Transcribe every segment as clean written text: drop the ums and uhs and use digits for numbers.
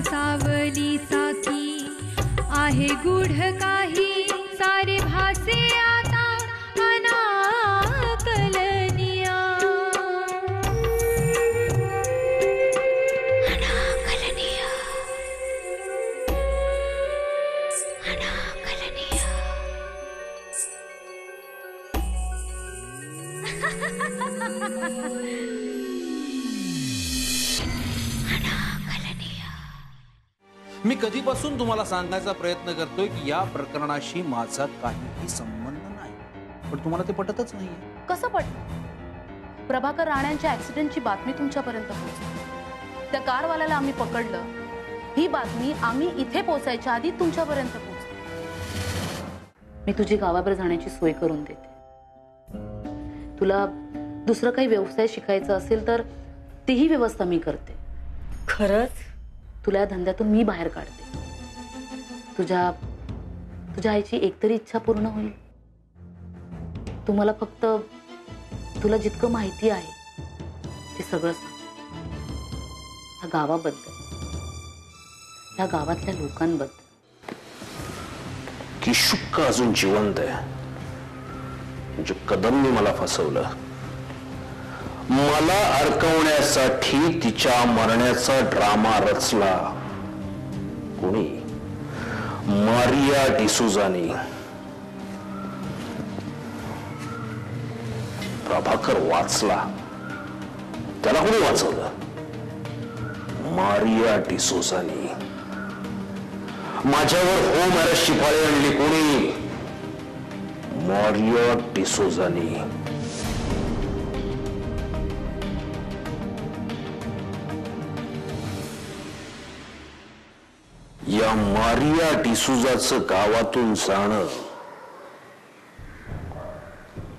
सावली साथी आहे गूढ काही सारे भासे आता अनाकलनिया अनाकलनिया अनाकलनिया मी कधीपासून तुम्हाला सांगायचा प्रयत्न करतोय की या प्रकरणाशी माझा काहीही संबंध नाही, पण तुम्हाला ते पटतच नाहीये. कसं पटलं? प्रभाकर राणांच्या ऍक्सिडेंटची बातमी तुमच्यापर्यंत पोहोचली, त्या कारवाल्याला आम्ही पकडलं, ही बातमी आम्ही इथे पोहोचायच्या आधी तुमच्यापर्यंत पोहोचली. मी तुझी गावाबाहेर जाण्याची सोय करून देते. तुला दुसरं काही व्यवसाय शिकायचा असेल तर तीही व्यवस्था मी करते. खरंच? तुला या धंद्यातून मी बाहेर काढते. तुझ्या आईची एकतरी इच्छा पूर्ण होईल. तुम्हाला फक्त तुला जितकं माहिती आहे ते सगळं सांग. या गावाबद्दल, या गावातल्या लोकांबद्दल. की शुक्क अजून जिवंत आहे, म्हणजे कदमनी मला फसवलं. मला अडकवण्यासाठी तिच्या मरण्याचा ड्रामा रचला कोणी? मारिया डिसूझानी. प्रभाकर वाचला, त्याला कोणी वाचवलं? मारिया डिसूझानी. माझ्यावर होम अरेस्टची पाळी आणली कोणी? मारिया डिसूझानी. या मारिया डिसूझाचं गावातून जाणं,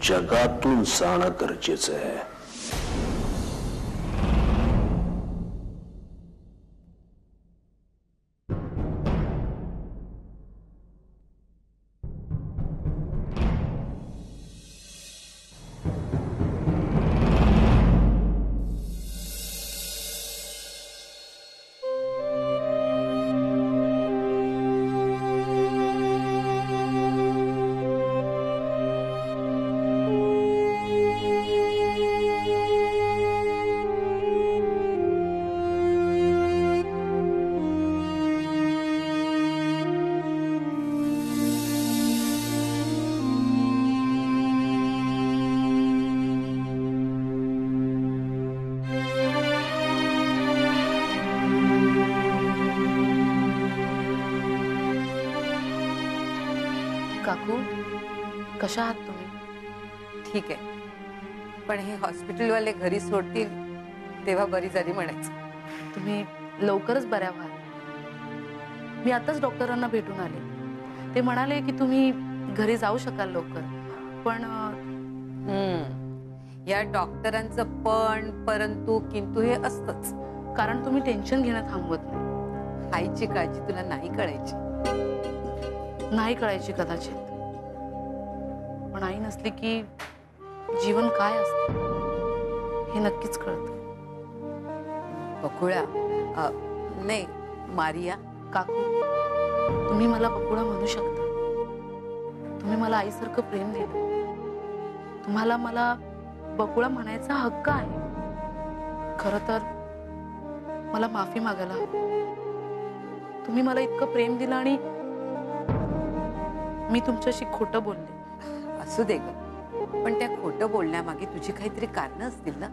जगातून जाणं गरजेचं आहे. काकू, कशा आहात तुम्ही? ठीक आहे, पण हे हॉस्पिटल वाले घरी सोडतील तेव्हा बरी झाली म्हणायचं. तुम्ही लवकरच बऱ्या व्हाल. मी आताच डॉक्टरांना भेटून आले. ते म्हणाले की तुम्ही घरी जाऊ शकाल लवकर, पण या डॉक्टरांचं पण परंतु किंतु हे असतच. कारण तुम्ही टेन्शन घेणं थांबवत नाही. आईची काळजी तुला नाही कळायची. नाही कळायची कदाचित, पण आई नसली की जीवन काय असतं हे नक्कीच कळतं. बकुळा, नाही मारिया. काकू, तुम्ही मला बकुळा म्हणू शकता. तुम्ही मला आईसारखं प्रेम दिलं. तुम्हाला मला बकुळा म्हणायचा हक्क आहे. खरं तर मला माफी मागायला हवी. तुम्ही मला इतकं प्रेम दिलं आणि मी तुमच्याशी खोटं बोलले. असू दे ग, पण त्या खोटं बोलण्यामागे तुझी काहीतरी कारण असतील ना.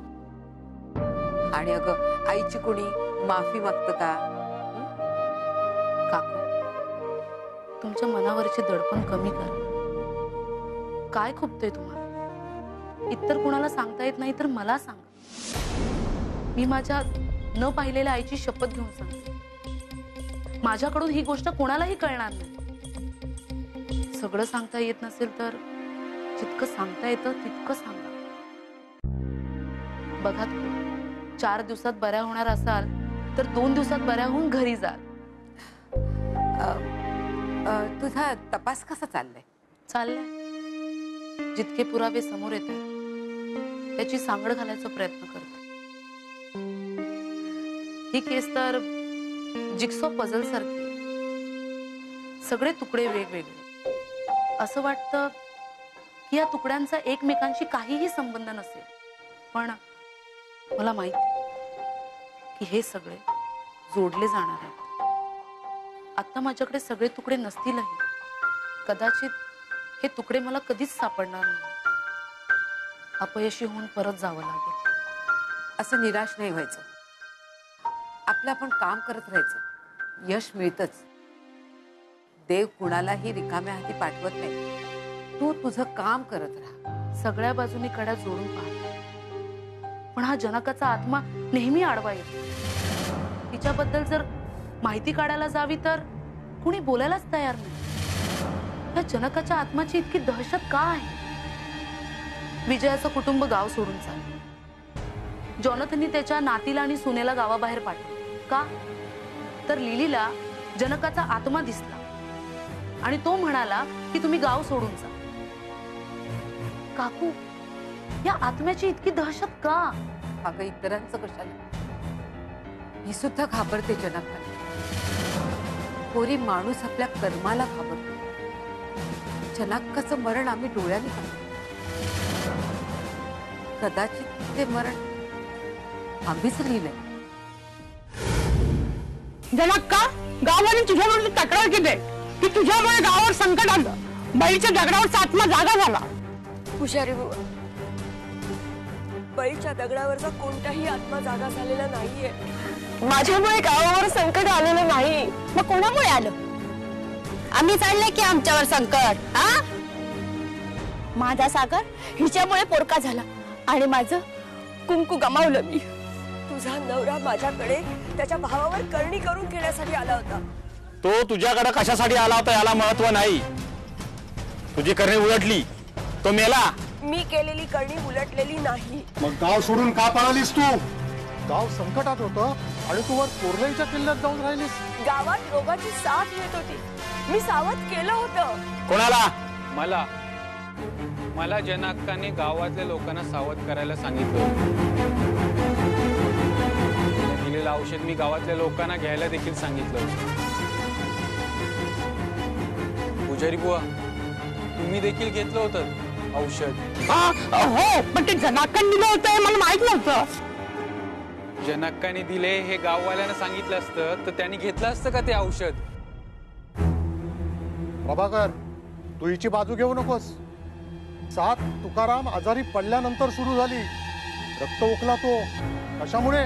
आणि अगं, आईची कोणी माफी मागतं का? काकू, तुमच्या मनावरचे दडपण कमी करा. काय खुपतंय तुम्हाला? इतर कुणाला सांगता येत नाही तर मला सांगा. मी माझ्या न पाहिलेल्या आईची शपथ घेऊन सांगते, माझ्याकडून ही गोष्ट कोणालाही कळणार नाही. सगळं सांगता येत नसेल तर जितकं सांगता येतं तितकं सांगा. बघा, 4 दिवसात बऱ्या होणार असाल तर 2 दिवसात बऱ्या होऊन घरी जाल. तुझा तपास कसा चाललाय? चाललंय. जितके पुरावे समोर येत आहेत त्याची सांगड घालायचा प्रयत्न करते. ही केस तर जिक्सॉ पझल सारखी, सगळे तुकडे वेगवेगळे. असं वाटतं की या तुकड्यांचा एकमेकांशी काहीही संबंध नसेल, पण मला माहिती की हे सगळे जोडले जाणार आहेत. आता माझ्याकडे सगळे तुकडे नसतीलही, कदाचित हे तुकडे मला कधीच सापडणार नाही. अपयशी होऊन परत जावं लागेल. असं निराश नाही व्हायचं. आपलं आपण काम करत राहायचं. यश मिळतच. देव कुणालाही रिकाम्या हाती पाठवत नाही. तू तुझं काम करत राहा. सगळ्या बाजूनी कड्या जोडून पाहते, पण हा जनकाचा आत्मा नेहमी आडवा येतो. तिच्याबद्दल जर माहिती काढायला जावी तर कुणी बोलायलाच तयार नाही. या जनकाच्या आत्माची इतकी दहशत का आहे? विजयाचं कुटुंब गाव सोडून चाललं. जॉनथननी त्याच्या नातीला आणि सुनेला गावाबाहेर पाठवलं. का? तर लिलीला जनकाचा आत्मा दिसला आणि तो म्हणाला की तुम्ही गाव सोडून जा. काकू, या आत्म्याची इतकी दहशत का? अगं, इतरांचं कशाला? ही सुद्धा घाबरते जनकाला. कोरी माणूस आपल्या कर्माला घाबरतो. जनकाचं मरण आम्ही डोळ्याने पाहिलं. कदाचित ते मरण आम्हीच लिहिलंय. जनका, गावाने तुझ्यावर तक्रार केली की तुझ्यामुळे गावावर संकट आलं. बळीच्या दगडावरचा आत्मा जागा झाला. हुशारी बुवा, बळीच्या दगडावरचा कोणताही आत्मा जागा झालेला नाहीये. माझ्यामुळे गावावर संकट आलेलं नाही. मग कोणामुळे आलं? आम्ही चालले की आमच्यावर संकट. हा, माझा सागर हिच्यामुळे पोरका झाला आणि माझं कुंकू गमावलं मी. तुझा नवरा माझ्याकडे त्याच्या भावावर करणी करून घेण्यासाठी आला होता. तो तुझ्याकडे कशासाठी आला होता याला महत्व नाही. तुझी करणी उलटली, तो मेला. मी केलेली करणी उलटलेली नाही. मग गाव सोडून का पळालीस तू? गाव संकटात होतं आणि तू वर कोरलेच्या किल्ल्यात जाऊन राहिलीस. गावात रोगाची साथ येत होती. मी सावध केलं होतं. कोणाला? मला जनकाने गावातल्या लोकांना सावध करायला सांगितलं. दिलेलं औषध मी गावातल्या लोकांना घ्यायला देखील सांगितलं. पुजारी बुवा, तुम्ही देखील घेतलं होतं औषध? हो, पण ते जनकाने दिलं होतं मला माहित नव्हतं. जनकाने दिले हे गाववाल्यांना सांगितलं असतं तर त्यांनी घेतलं असतं का ते औषध? प्रभाकर, तू हिची बाजू घेऊ नकोस. सात तुकाराम आजारी पडल्यानंतर सुरू झाली. रक्त ओकला तो. कशामुळे?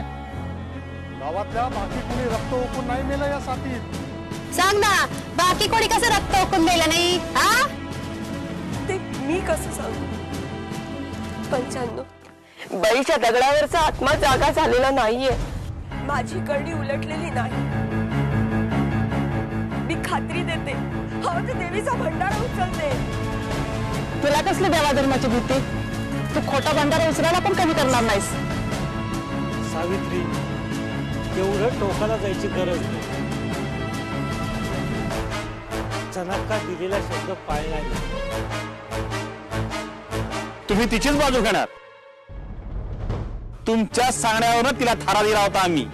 गावातल्या बाकी कोणी रक्त ओकून नाही मेलं या साथीत. सांग ना, बाकी कोणी कसं रक्त ओकून मेलं नाही? हा, ते मी कसं सांगू? 95 बळीच्या दगडावरचा आत्मा जागा झालेला नाहीये. माझी करणी उलटलेली नाही. मी खात्री देते, हवं ते देवीचा भंडारा उचलते. तुला कसली देवाधर्माची भीती? तू खोटा भंडारा उचलायला पण कमी करणार नाहीस. सावित्री, एवढं टोकाला जायची गरज नाही. जनका दिलेला शब्द पाळला नाही. तुम्ही तिचीच बाजू घेणार? तुमच्या सांगण्यावरून तिला थारा दिला होता आम्ही.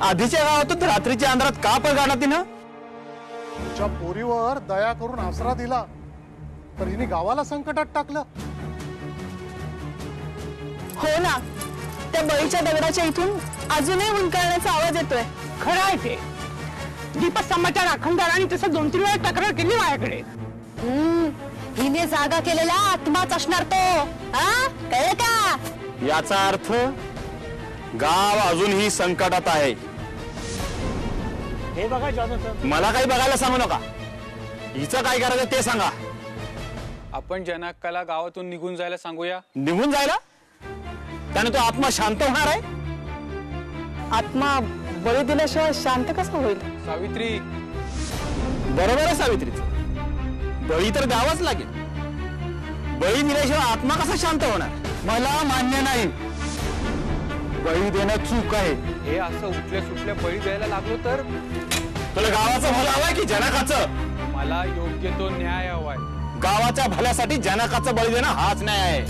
आधीच्या गावातून रात्रीच्या अंधारात का पण गाणं तिनं? तुझ्या पोरीवर दया करून आसरा दिला तर हिने गावाला संकटात टाकलं. हो ना, त्या बळीच्या दगडाच्या इथून अजूनही हुंकारण्याचा आवाज येतोय. खरं आहे ते. दीपक समाचार अखंडारांनी तसं 2-3 वेळा तक्रार केली माझ्याकडे. हिने जागा केलेला आत्माच असणार तो. हा, कळलं का? याचा अर्थ गाव अजूनही संकटात आहे. हे बघा जॉनथन, मला काही बघायला सांगू नका. हिचं काय करायचं ते सांगा. आपण जनकाला गावातून निघून जायला सांगूया. निघून जायला? त्याने तो आत्मा शांत होणार आहे? आत्मा बळी दिल्याशिवाय शांत कसं होईल? सावित्री, बरोबर आहे सावित्रीचं. बळी तर द्यावाच लागेल. बळी दिल्याशिवाय आत्मा कसा शांत होणार? मला मान्य नाही. बळी देणं चूक आहे. हे असं उठल्या सुटल्या बळी द्यायला लागलो तर? तुला गावाचं भलं हवंय की जनकाचं? मला योग्य तो न्याय हवाय. गावाच्या भल्यासाठी जनकाचं बळी देणं हाच न्याय आहे.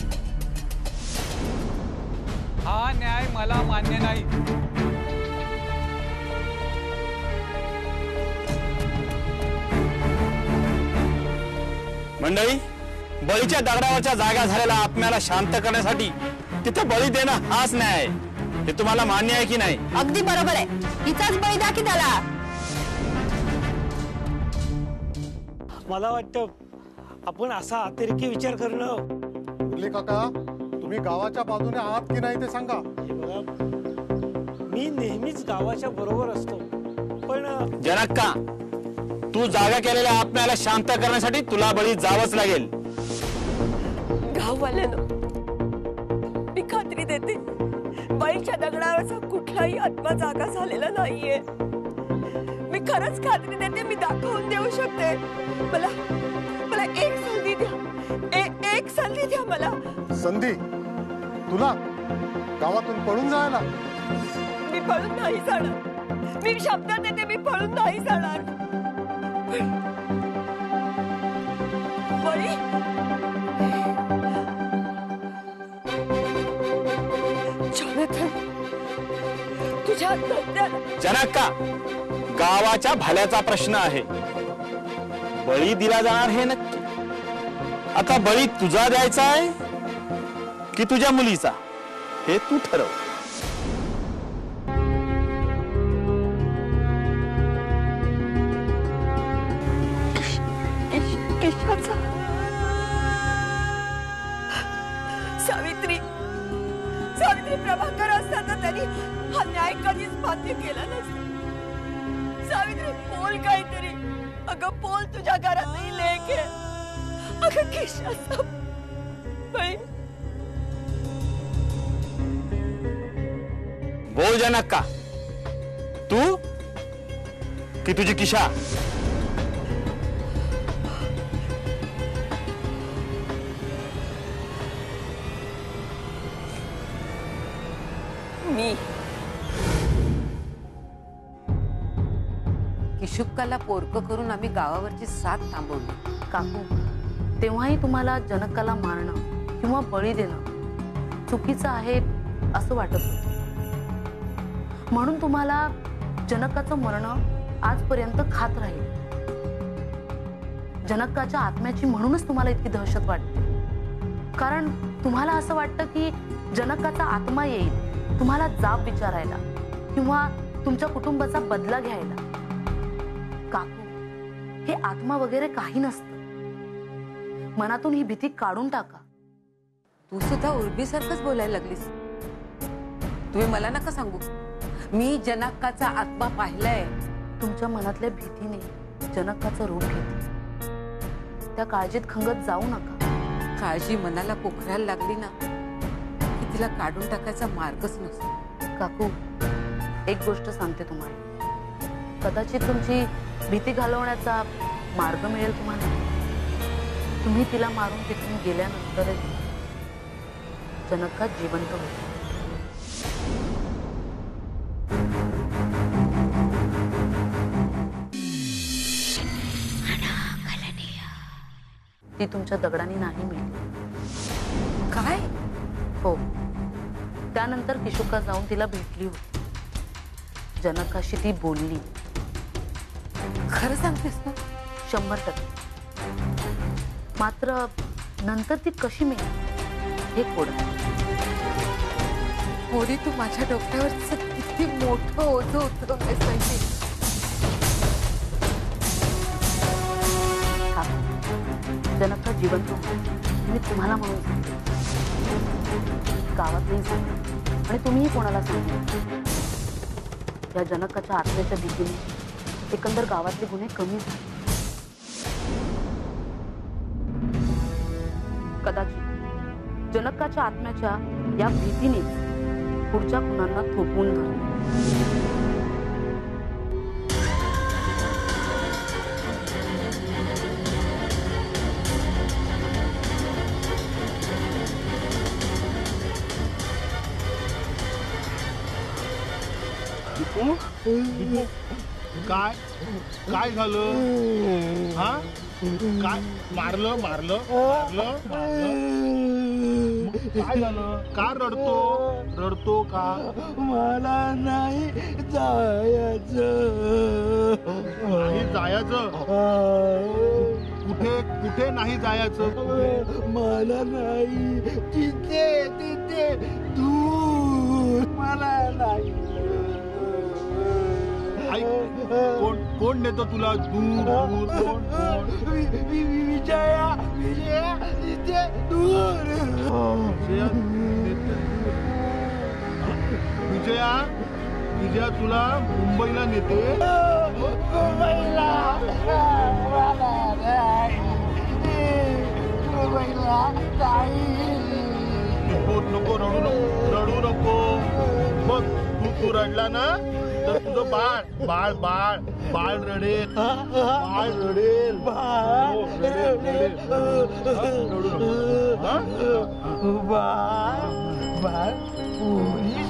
हा न्याय मला मान्य नाही. मंडळी, बळीच्या दगडावरच्या जागा झालेल्या आत्म्याला शांत करण्यासाठी तिथे बळी देणं हाच न्याय आहे. हे तुम्हाला मान्य आहे की नाही? अगदी बरोबर आहे. हिचाच बळी द्या की त्याला. मला वाटतं आपण असा अतिरेकी विचार करणं. मुरली काका, तुम्ही गावाच्या बाजूने आहात की नाही ते सांगा. हे बघा, मी नेहमीच गावाच्या बरोबर असतो, पण जनका, तू जागा केलेल्या आत्म्याला शांत करण्यासाठी तुला बळी जावंच लागेल. गाववाल्यानं मी खात्री देते, बळीच्या दगडावरचा कुठलाही आत्मा जागा झालेला नाहीये. मी खरंच खात्री देते, मी दाखवून देऊ शकते. मला मला एक संधी द्या. एक संधी द्या मला. संधी? तुला गावातून पळून जायला? मी पळून नाही जाणार. मी शब्द देते, मी पळून नाही जाणार. बळी, जोनाथन, तुझ्या जनका, गावाच्या भल्याचा प्रश्न आहे. बळी दिला जाणार हे नक्की. आता बळी तुझा द्यायचा आहे की तुझ्या मुलीचा हे तू ठरव. किशाचा. सावित्री प्रभाकर असताना त्यांनी हा न्याय कधीच मान्य केला नसता. सावित्री, बोल काहीतरी. अगं बोल, तुझ्या घरातही लेक आहे. अगं किशाचा बहीण. बोल जनका, तू की तुझी किशा? मी. किशुक्काला पोरकं करून आम्ही गावावरची साथ थांबवली. काकू, तेव्हाही तुम्हाला जनकाला मारणं किंवा बळी देणं चुकीचं आहे असं वाटत होतं. म्हणून तुम्हाला जनकाचं मरणं आजपर्यंत खात राहील. जनकाच्या आत्म्याची म्हणूनच तुम्हाला इतकी दहशत वाटते. कारण तुम्हाला असं वाटतं की जनकाचा आत्मा येईल तुम्हाला जाब विचारायला किंवा तुमच्या कुटुंबाचा बदला घ्यायला. काकू, हे आत्मा वगैरे काही नसतं. मनातून ही भीती काढून टाका. तू सुद्धा उर्बीसारखंच बोलायला लागलीस. तुम्ही मला नका सांगू. मी जनकाचा आत्मा पाहिलाय. तुमच्या मनातल्या भीतीने जनकाचं रूप घेतलं. त्या काळजीत खंगत जाऊ नका. काळजी मनाला पोखरायला लागली ना की तिला काढून टाकायचा मार्गच नसतो. काकू, एक गोष्ट सांगते तुम्हाला. कदाचित तुमची भीती घालवण्याचा मार्ग मिळेल तुम्हाला. तुम्ही तिला मारून तिथून गेल्यानंतरही जनका जिवंत होतो. ती तुमच्या दगडाने नाही मिळाली. काय? हो. त्यानंतर किशुका जाऊन तिला भेटली होती. जनकाशी ती बोलली. खरं सांगतेस ना? 100%. मात्र नंतर ती कशी मिळाली हे कोड. होरी, तू माझ्या डोक्यावर किती मोठं ओझं उतरवलंयस माहिती. जनका जिवंत होती. मी तुम्हाला म्हणून सांगते, गावातही सांगते आणि तुम्हीही कोणाला सांगता. या जनकाच्या आत्म्याच्या भीतीने एकंदर गावातले गुन्हे कमी झाले. कदाचित जनकाच्या आत्म्याच्या या भीतीनेच पुढच्या खुनांना थोपवून धरले. काय काय झालं? हा काय मारलं मारलं मारलं मारलं काय झालं? का रडतो का? मला नाही जायचं. नाही जायचं? कुठे कुठे नाही जायचं? मला नाही तिथे तिथे दूर मला नाही. कोण नेतो तुला दूर दूर? विजया विजया तिथे दूर. विजया तुला मुंबईला नेते? मुंबईला नको रडू नको. मग तू रडला ना तर तुझं बाळ बाळ बाळ रडेल. बाळ रडेल. बाळ पोलीस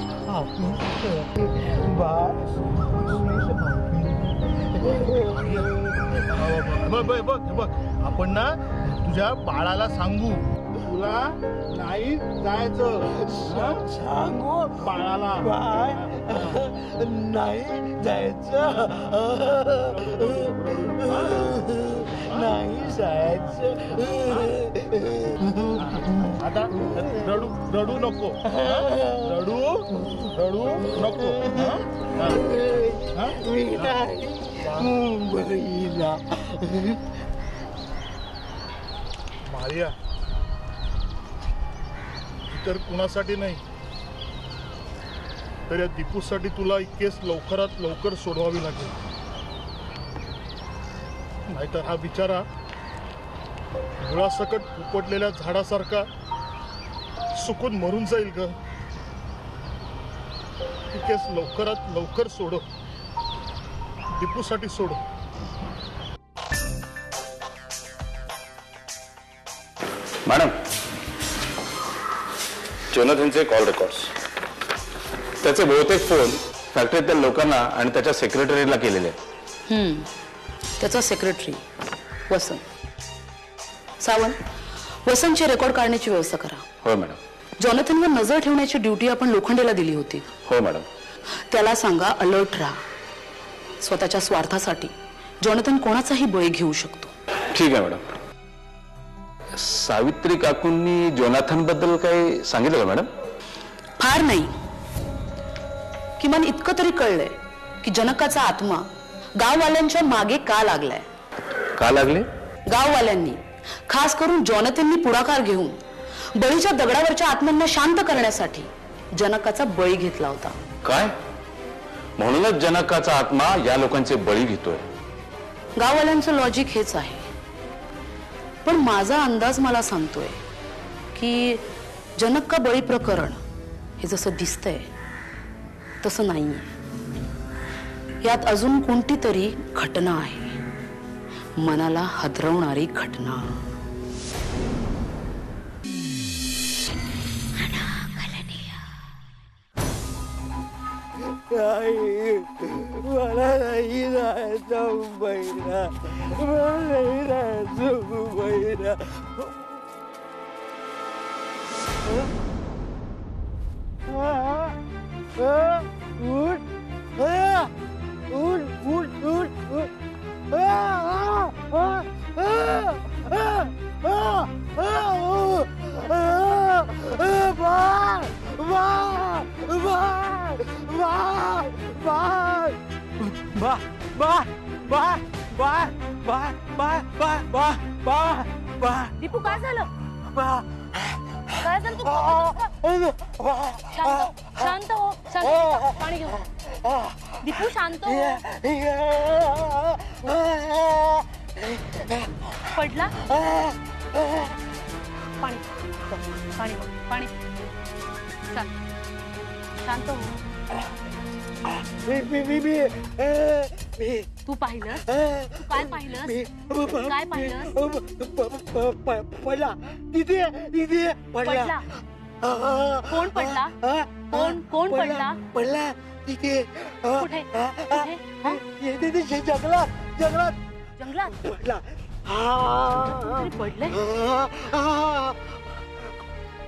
बघ आपण ना तुझ्या बाळाला सांगू तुला नाही जायचं. सांगू बाळाला नाही जायचं. नाही जायचं. आता रडू नको. रडू नको. मी नाही मुंबईला. मारिया इतर कुणासाठी नाही तर या दीपूसाठी तुला ही केस लवकरात लवकर सोडवावी लागेल. नाहीतर हा बिचारा मुळासकट उपटलेल्या झाडासारखा सुकून मरून जाईल ग. ही केस लवकरात लवकर सोडव. दीपूसाठी सोडव. मॅडम, जोनाथनचे कॉल रेकॉर्ड्स, त्याचे बहुतेक फोन फॅक्टरीतील लोकांना आणि त्याच्या सेक्रेटरीला केलेले आहेत. त्याचा सेक्रेटरी वसंत सावंत, वसंतचे रेकॉर्ड काढण्याची व्यवस्था करा. हो मॅडम. जॉनथनवर नजर ठेवण्याची ड्युटी आपण लोखंडेला दिली होती. हो मॅडम. त्याला सांगा अलर्ट राहा. स्वतःच्या स्वार्थासाठी जॉनथन कोणाचाही बळी घेऊ शकतो. ठीक आहे मॅडम. सावित्री काकूंनी जोनाथन बद्दल काही सांगितलं का मॅडम? फार नाही, किमान इतकं तरी कळलंय की जनकाचा आत्मा गाववाल्यांच्या मागे का लागलाय. का लागले? गाववाल्यांनी, खास करून जॉनथननी पुढाकार घेऊन बळीच्या दगडावरच्या आत्म्यांना शांत करण्यासाठी जनकाचा बळी घेतला होता. काय? म्हणूनच जनकाचा आत्मा या लोकांचे बळी घेतोय. गाववाल्यांचं लॉजिक हेच आहे, पण माझा अंदाज मला सांगतोय की जनक का बळी प्रकरण हे जसं दिसतंय तसं नाहीये. यात अजून कोणती तरी घटना आहे, मनाला हादरवणारी घटना. नाही, मला नाही जायचं मुंबईला. मला नाही जायचं मुंबईला. दीपू, काय झालं? काय झालं? शांत हो, शांत हो. पाणी घेऊ. दीपू, शांत हो. पडला? पाणी पाणी पाणी शांत शांत हो. तू पाहिलं तू काय पाहिलं काय पाहिलं पडला तिथे पडला कोण पडला कोण पडला पडला तिथे कुठे जंगलात जंगलात जंगलात पडला पडले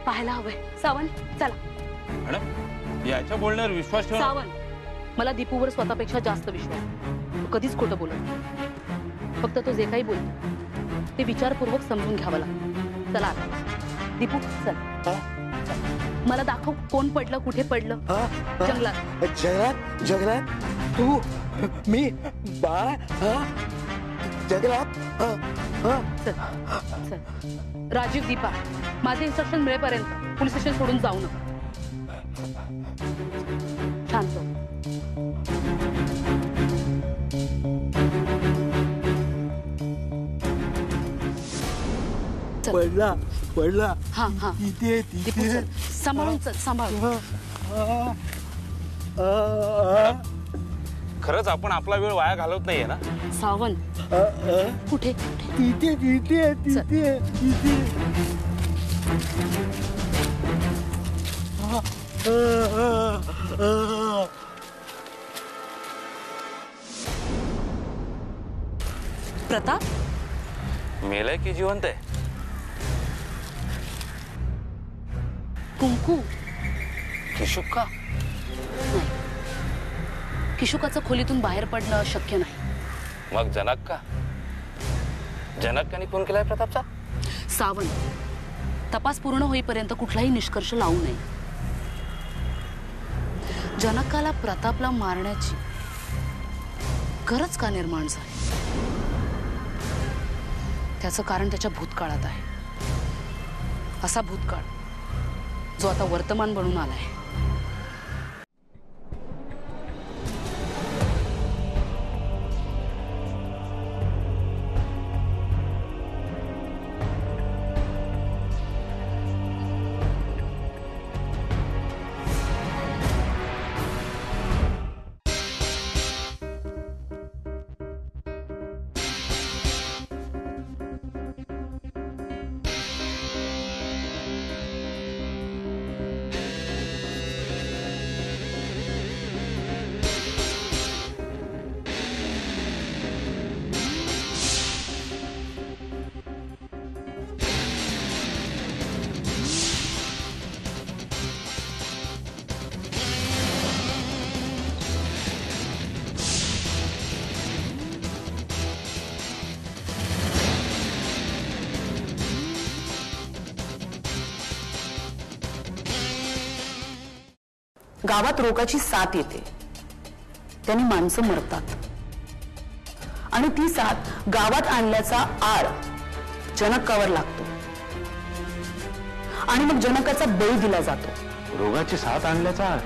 पाहायला हवंय. सावंत चला. मॅडम याच्या बोलण्यावर विश्वास ठेवा. सावंत मला दीपूवर स्वतःपेक्षा जास्त विश्वास. तो कधीच खोटं बोलत नाही. फक्त तो जे काही बोलतो ते विचारपूर्वक समजून घ्यावं लागतं. चला आता दीपू चल. मला दाखव कोण पडलं कुठे पडलं. जंगलात जंगलात जंगलात तू मी बाळ जंगलात चल चल. राजीव दीपा माझे इन्स्ट्रक्शन मिळेपर्यंत पोलीस स्टेशन सोडून जाऊ नका. शांत. पडला पडला हा हा तिथे तिथे सांभाळून चल सांभाळ. खरंच आपण आपला वेळ वाया घालवत नाहीये ना. सावंत कुठे तिथे तिथे तिथे तिथे प्रताप मेलाय की जिवंत आहे. कुंकू किशुक्का किशुकाचं खोलीतून बाहेर पडणं शक्य नाही. मग जनक्का जनक्काने फोन केलाय प्रतापचा. सावंत तपास पूर्ण होईपर्यंत कुठलाही निष्कर्ष लावू नये. जनकाला प्रतापला मारण्याची गरज का निर्माण झाली त्याचं कारण त्याच्या भूतकाळात आहे. असा भूतकाळ जो आता वर्तमान बनून आलाय. गावात रोगाची साथ येते त्यांनी माणसं मरतात आणि ती साथ गावात आणल्याचा आळ जनकावर लागतो आणि मग जनकाचा बळी दिला जातो. रोगाची साथ आणल्याचा आळ